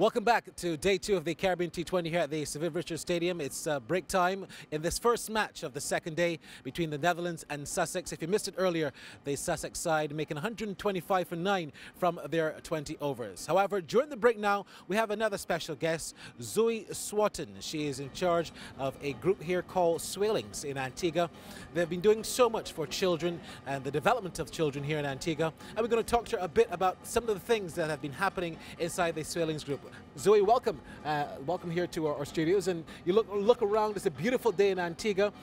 Welcome back to day 2 of the Caribbean T20 here at the Sir Viv Richards Stadium. It's break time in this first match of the second day between the Netherlands and Sussex. If you missed it earlier, the Sussex side making 125 for 9 from their 20 overs. However, during the break now, we have another special guest, Zoe Swatton. She is in charge of a group here called Swalings in Antigua. They've been doing so much for children and the development of children here in Antigua. And we're going to talk to her a bit about some of the things that have been happening inside the Swalings group. Zoe, welcome. Welcome here to our studios. And you look around, it's a beautiful day in Antigua.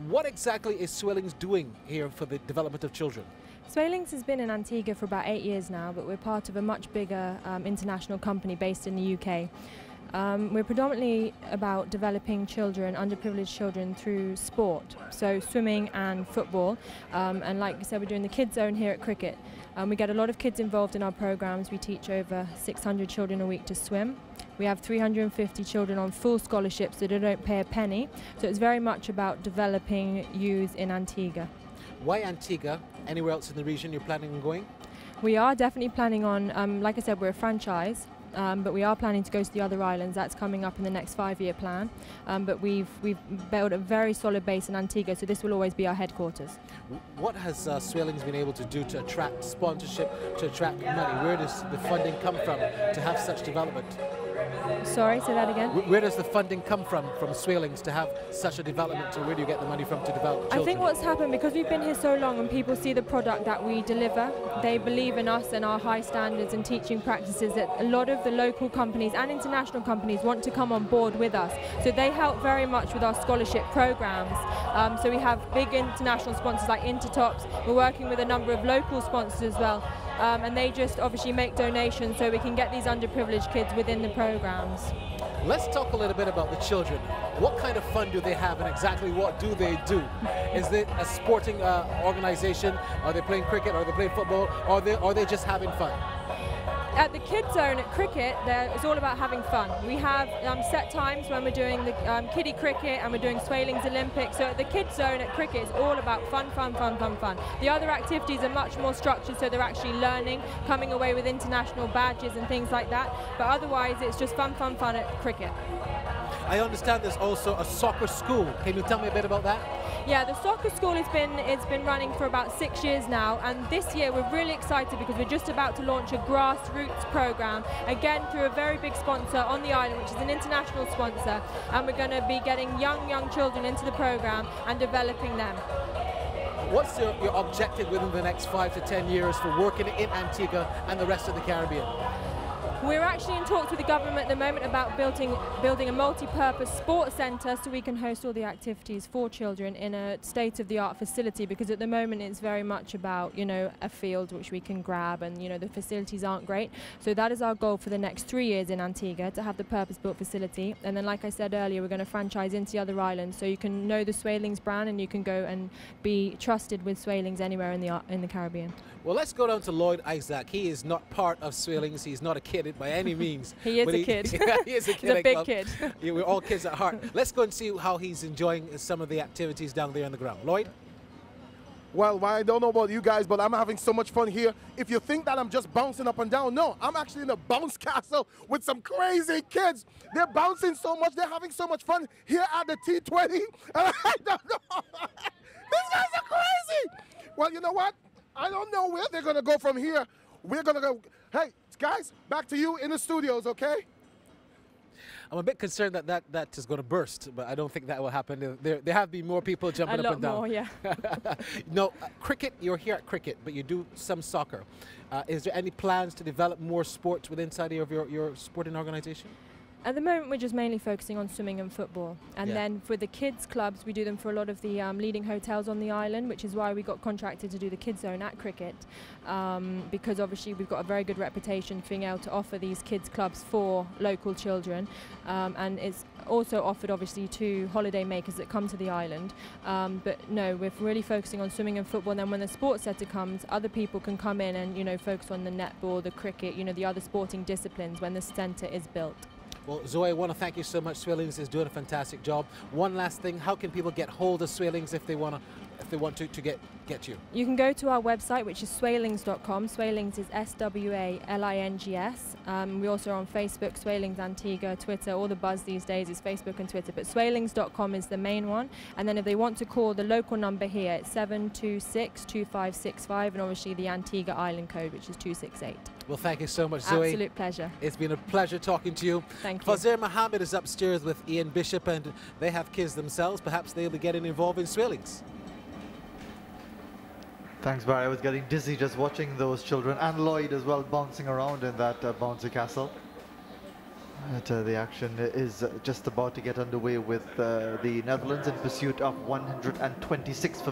What exactly is Swalings doing here for the development of children? Swalings has been in Antigua for about 8 years now, but we're part of a much bigger international company based in the UK. We're predominantly about developing children, underprivileged children, through sport, so swimming and football. And like I said, we're doing the kids zone here at cricket. We get a lot of kids involved in our programs. We teach over 600 children a week to swim. We have 350 children on full scholarships, so they don't pay a penny. So it's very much about developing youth in Antigua. Why Antigua? Anywhere else in the region you're planning on going? We are definitely planning on, like I said, we're a franchise. But we are planning to go to the other islands. That's coming up in the next 5-year plan. But we've built a very solid base in Antigua, so this will always be our headquarters. What has Swalings been able to do to attract sponsorship, to attract money? Where does the funding come from to have such development? Sorry, say that again? Where does the funding come from Swalings to have such a development? So where do you get the money from to develop children? I think what's happened, because we've been here so long and people see the product that we deliver, they believe in us and our high standards and teaching practices, that a lot of the local companies and international companies want to come on board with us. So they help very much with our scholarship programs. So we have big international sponsors like Intertops. We're working with a number of local sponsors as well. And they just obviously make donations so we can get these underprivileged kids within the programs. Let's talk a little bit about the children. What kind of fun do they have and exactly what do they do? Is it a sporting organization? Are they playing cricket? Are they playing football? Or are they just having fun? At the kids zone at cricket, it's all about having fun. We have set times when we're doing the kiddie cricket and we're doing Swalings Olympics. So at the kids zone at cricket, it's all about fun, fun, fun, fun, fun. The other activities are much more structured, so they're actually learning, coming away with international badges and things like that. But otherwise, it's just fun, fun, fun at cricket. I understand there's also a soccer school. Can you tell me a bit about that? Yeah, the soccer school has been running for about 6 years now, and this year we're really excited because we're just about to launch a grassroots program, again through a very big sponsor on the island, which is an international sponsor, and we're going to be getting young children into the program and developing them. What's your objective within the next 5 to 10 years for working in Antigua and the rest of the Caribbean? We're actually in talks with the government at the moment about building a multi-purpose sports centre so we can host all the activities for children in a state-of-the-art facility, because at the moment it's very much about, you know, a field which we can grab, and, you know, the facilities aren't great. So that is our goal for the next 3 years in Antigua, to have the purpose-built facility. And then, like I said earlier, we're going to franchise into the other islands, so you can know the Swalings brand and you can go and be trusted with Swalings anywhere in the Caribbean. Well, let's go down to Lloyd Isaac. He is not part of Swalings. He's not a kid by any means. He is a kid. He is a kid. He's a big kid. Yeah, we're all kids at heart. Let's go and see how he's enjoying some of the activities down there on the ground. Lloyd? Well, I don't know about you guys, but I'm having so much fun here. If you think that I'm just bouncing up and down, no, I'm actually in a bounce castle with some crazy kids. They're bouncing so much, they're having so much fun here at the T20. And I don't know. These guys are crazy. Well, you know what? I don't know where they're going to go from here. We're going to go. Hey, guys, back to you in the studios, okay? I'm a bit concerned that is going to burst, but I don't think that will happen. There have been more people jumping up and down. A lot more, yeah. No, cricket, you're here at cricket, but you do some soccer. Is there any plans to develop more sports within inside of your sporting organization? At the moment, we're just mainly focusing on swimming and football. And yeah. then for the kids clubs, we do them for a lot of the leading hotels on the island, which is why we got contracted to do the kids zone at cricket. Because obviously we've got a very good reputation for being able to offer these kids clubs for local children. And it's also offered obviously to holiday makers that come to the island. But no, we're really focusing on swimming and football. And then when the sports centre comes, other people can come in and, you know, focus on the netball, the cricket, you know, the other sporting disciplines when the centre is built. Well, Zoe, I want to thank you so much. Swalings is doing a fantastic job. One last thing, how can people get hold of Swalings if they want to if they want to get you? You can go to our website, which is swalings.com. Swalings is SWALINGS. We also are on Facebook, Swalings Antigua, Twitter. All the buzz these days is Facebook and Twitter, but swalings.com is the main one. And then if they want to call the local number here, it's 726-2565, and obviously the Antigua Island code, which is 268. Well, thank you so much, Zoe. Absolute pleasure. It's been a pleasure talking to you. Thank you. Fazir Mohammed is upstairs with Ian Bishop, and they have kids themselves. Perhaps they'll be getting involved in Swalings. Thanks, Barry. I was getting dizzy just watching those children, and Lloyd as well, bouncing around in that bouncy castle. The action is just about to get underway with the Netherlands in pursuit of 126 for